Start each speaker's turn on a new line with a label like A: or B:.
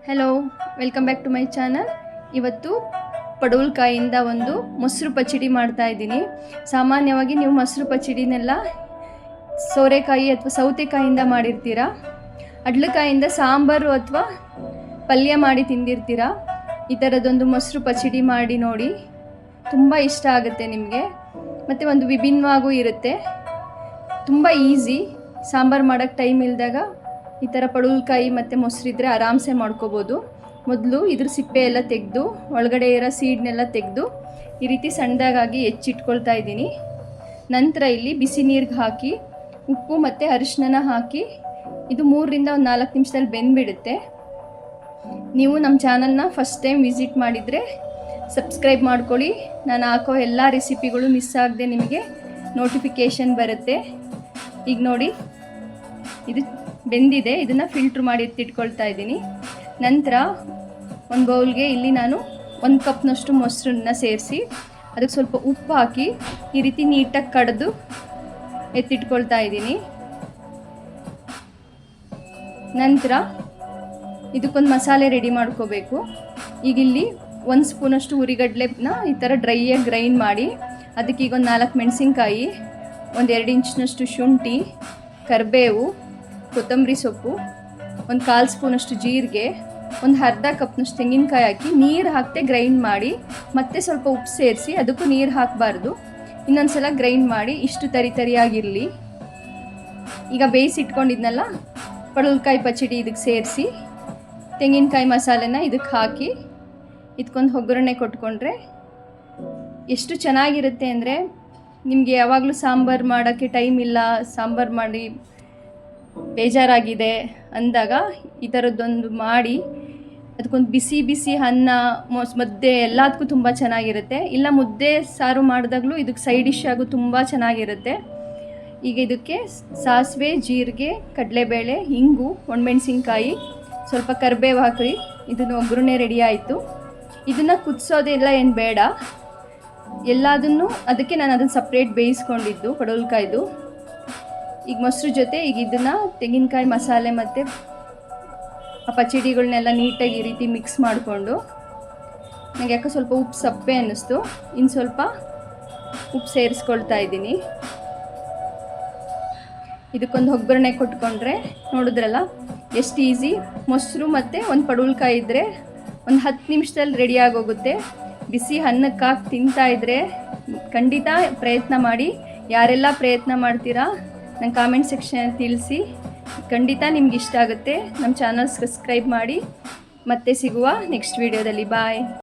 A: Hello, welcome back to my channel. ಇವತ್ತು ಪಡವಲಕಾಯಿಂದ ಒಂದು ಮೊಸರು ಪಚ್ಚಡಿ ಮಾಡ್ತಾ ಇದ್ದೀನಿ. ಸಾಮಾನ್ಯವಾಗಿ ನೀವು ಮೊಸರು ಪಚ್ಚಡಿನೆಲ್ಲ ಸೋರೆಕಾಯಿ ಅಥವಾ ಸೌತೆಕಾಯಿಂದ ಮಾಡಿರ್ತೀರ. ಅಡ್ಲಕಾಯಿಂದ ಸಾಂಬಾರು ಅಥವಾ ಪಲ್ಯ ಮಾಡಿ ತಿಂದಿರ್ತೀರ. ಈ ಥರದೊಂದು ಮೊಸರು ಪಚ್ಚಡಿ ಮಾಡಿ ನೋಡಿ, ತುಂಬ ಇಷ್ಟ ಆಗುತ್ತೆ ನಿಮಗೆ. ಮತ್ತು ಒಂದು ವಿಭಿನ್ನವಾಗೂ ಇರುತ್ತೆ, ತುಂಬ ಈಸಿ. ಸಾಂಬಾರು ಮಾಡೋಕ್ಕೆ ಟೈಮ್ ಇಲ್ದಾಗ ಈ ಥರ ಪಡವಲಕಾಯಿ ಮತ್ತು ಮೊಸರಿದ್ರೆ ಆರಾಮ್ಸೆ ಮಾಡ್ಕೋಬೋದು. ಮೊದಲು ಇದ್ರ ಸಿಪ್ಪೆ ಎಲ್ಲ ತೆಗೆದು ಒಳಗಡೆ ಇರೋ ಸೀಡ್ನೆಲ್ಲ ತೆಗೆದು ಈ ರೀತಿ ಸಣ್ಣದಾಗಿ ಹೆಚ್ಚಿಟ್ಕೊಳ್ತಾ ಇದ್ದೀನಿ. ನಂತರ ಇಲ್ಲಿ ಬಿಸಿ ನೀರಿಗೆ ಹಾಕಿ ಉಪ್ಪು ಮತ್ತು ಅರಿಶಿನ ಹಾಕಿ ಇದು 3ರಿಂದ 4 ನಿಮಿಷದಲ್ಲಿ ಬೆಂದ್ಬಿಡುತ್ತೆ. ನೀವು ನಮ್ಮ ಚಾನಲ್ನ ಫಸ್ಟ್ ಟೈಮ್ ವಿಸಿಟ್ ಮಾಡಿದರೆ ಸಬ್ಸ್ಕ್ರೈಬ್ ಮಾಡ್ಕೊಳ್ಳಿ. ನಾನು ಹಾಕೋ ಎಲ್ಲ ರೆಸಿಪಿಗಳು ಮಿಸ್ ಆಗದೆ ನಿಮಗೆ ನೋಟಿಫಿಕೇಷನ್ ಬರುತ್ತೆ. ಈಗ ನೋಡಿ, ಇದು ಬೆಂದಿದೆ. ಇದನ್ನು ಫಿಲ್ಟ್ರ್ ಮಾಡಿ ಎತ್ತಿಟ್ಕೊಳ್ತಾ ಇದ್ದೀನಿ. ನಂತರ ಒಂದು ಬೌಲ್ಗೆ ಇಲ್ಲಿ ನಾನು 1 ಕಪ್ನಷ್ಟು ಮೊಸರನ್ನ ಸೇರಿಸಿ ಅದಕ್ಕೆ ಸ್ವಲ್ಪ ಉಪ್ಪು ಹಾಕಿ ಈ ರೀತಿ ನೀಟಾಗಿ ಕಡೆದು ಎತ್ತಿಟ್ಕೊಳ್ತಾ ಇದ್ದೀನಿ. ನಂತರ ಇದಕ್ಕೊಂದು ಮಸಾಲೆ ರೆಡಿ ಮಾಡ್ಕೋಬೇಕು. ಈಗಿಲ್ಲಿ 1 ಸ್ಪೂನಷ್ಟು ಹುರಿಗಡಲೆನ ಈ ಥರ ಡ್ರೈಯಾಗಿ ಗ್ರೈಂಡ್ ಮಾಡಿ ಅದಕ್ಕೆ ಈಗ ಒಂದು 4 ಮೆಣಸಿನ್ಕಾಯಿ, ಒಂದು 2 ಇಂಚಿನಷ್ಟು ಶುಂಠಿ, ಕರಿಬೇವು, ಕೊತ್ತಂಬರಿ ಸೊಪ್ಪು, ಒಂದು 1/4 ಸ್ಪೂನಷ್ಟು ಜೀರಿಗೆ, ಒಂದು ಅರ್ಧ ಕಪ್ನಷ್ಟು ತೆಂಗಿನಕಾಯಿ ಹಾಕಿ ನೀರು ಹಾಕದೆ ಗ್ರೈಂಡ್ ಮಾಡಿ ಮತ್ತೆ ಸ್ವಲ್ಪ ಉಪ್ಪು ಸೇರಿಸಿ, ಅದಕ್ಕೂ ನೀರು ಹಾಕಬಾರ್ದು, ಇನ್ನೊಂದು ಸಲ ಗ್ರೈಂಡ್ ಮಾಡಿ ಇಷ್ಟು ತರಿಯಾಗಿರಲಿ. ಈಗ ಬೇಯಿಸಿಟ್ಕೊಂಡಿದ್ನಲ್ಲ ಪಡವಲಕಾಯಿ ಪಚ್ಚಡಿ ಇದಕ್ಕೆ ಸೇರಿಸಿ ತೆಂಗಿನಕಾಯಿ ಮಸಾಲೆನ ಇದಕ್ಕೆ ಹಾಕಿ ಇದಕ್ಕೊಂದು ಒಗ್ಗರಣೆ ಕೊಟ್ಕೊಂಡ್ರೆ ಎಷ್ಟು ಚೆನ್ನಾಗಿರುತ್ತೆ ಅಂದರೆ, ನಿಮಗೆ ಯಾವಾಗಲೂ ಸಾಂಬಾರು ಮಾಡೋಕ್ಕೆ ಟೈಮ್ ಇಲ್ಲ, ಸಾಂಬಾರು ಮಾಡಿ ಬೇಜಾರಾಗಿದೆ ಅಂದಾಗ ಈ ಥರದ್ದೊಂದು ಮಾಡಿ ಅದಕ್ಕೊಂದು ಬಿಸಿ ಬಿಸಿ ಅನ್ನ ಮುದ್ದೆ ಎಲ್ಲದಕ್ಕೂ ತುಂಬ ಚೆನ್ನಾಗಿರುತ್ತೆ. ಇಲ್ಲ ಮುದ್ದೆ ಸಾರು ಮಾಡಿದಾಗಲೂ ಇದಕ್ಕೆ ಸೈಡ್ ಡಿಶ್ ಆಗು ತುಂಬ ಚೆನ್ನಾಗಿರುತ್ತೆ. ಈಗ ಇದಕ್ಕೆ ಸಾಸಿವೆ, ಜೀರಿಗೆ, ಕಡಲೆಬೇಳೆ, ಹಿಂಗು, ಒಣಮೆಣಸಿನ್ಕಾಯಿ, ಸ್ವಲ್ಪ ಕರಿಬೇವು ಹಾಕಿ ಇದನ್ನು ಒಗ್ಗರಣೆ ರೆಡಿ ಆಯಿತು. ಇದನ್ನು ಕುದಿಸೋದೆಲ್ಲ ಏನು ಬೇಡ, ಎಲ್ಲದನ್ನು ಅದಕ್ಕೆ ನಾನು ಅದನ್ನು ಸಪ್ರೇಟ್ ಬೇಯಿಸ್ಕೊಂಡಿದ್ದು ಪಡವಲಕಾಯ್ದು. ಈಗ ಮೊಸರು ಜೊತೆ ಈಗ ಇದನ್ನು ತೆಂಗಿನಕಾಯಿ ಮಸಾಲೆ ಮತ್ತು ಆ ಪಚ್ಚಡಿಗಳನ್ನೆಲ್ಲ ನೀಟಾಗಿ ಈ ರೀತಿ ಮಿಕ್ಸ್ ಮಾಡಿಕೊಂಡು, ನನಗೆ ಯಾಕೆ ಸ್ವಲ್ಪ ಉಪ್ಪು ಸಪ್ಪೆ ಅನ್ನಿಸ್ತು, ಇನ್ನು ಸ್ವಲ್ಪ ಉಪ್ಪು ಸೇರಿಸ್ಕೊಳ್ತಾ ಇದ್ದೀನಿ. ಇದಕ್ಕೊಂದು ಒಗ್ಗರಣೆ ಕೊಟ್ಕೊಂಡ್ರೆ ನೋಡಿದ್ರಲ್ಲ ಎಷ್ಟು ಈಸಿ. ಮೊಸರು ಮತ್ತು ಒಂದು ಪಡವಲಕಾಯಿ ಇದ್ದರೆ ಒಂದು 10 ನಿಮಿಷದಲ್ಲಿ ರೆಡಿಯಾಗೋಗುತ್ತೆ. ಬಿಸಿ ಅನ್ನಕ್ಕೆ ಹಾಕಿ ತಿಂತಾಯಿದ್ರೆ ಖಂಡಿತ ಪ್ರಯತ್ನ ಮಾಡಿ. ಯಾರೆಲ್ಲ ಪ್ರಯತ್ನ ಮಾಡ್ತೀರಾ ನಂಗೆ ಕಾಮೆಂಟ್ ಸೆಕ್ಷನ್ ತಿಳಿಸಿ. ಖಂಡಿತ ನಿಮ್ಗೆ ಇಷ್ಟ ಆಗುತ್ತೆ. ನಮ್ಮ ಚಾನಲ್ ಸಬ್ಸ್ಕ್ರೈಬ್ ಮಾಡಿ. ಮತ್ತೆ ಸಿಗುವ ನೆಕ್ಸ್ಟ್ ವೀಡಿಯೋದಲ್ಲಿ. ಬಾಯ್.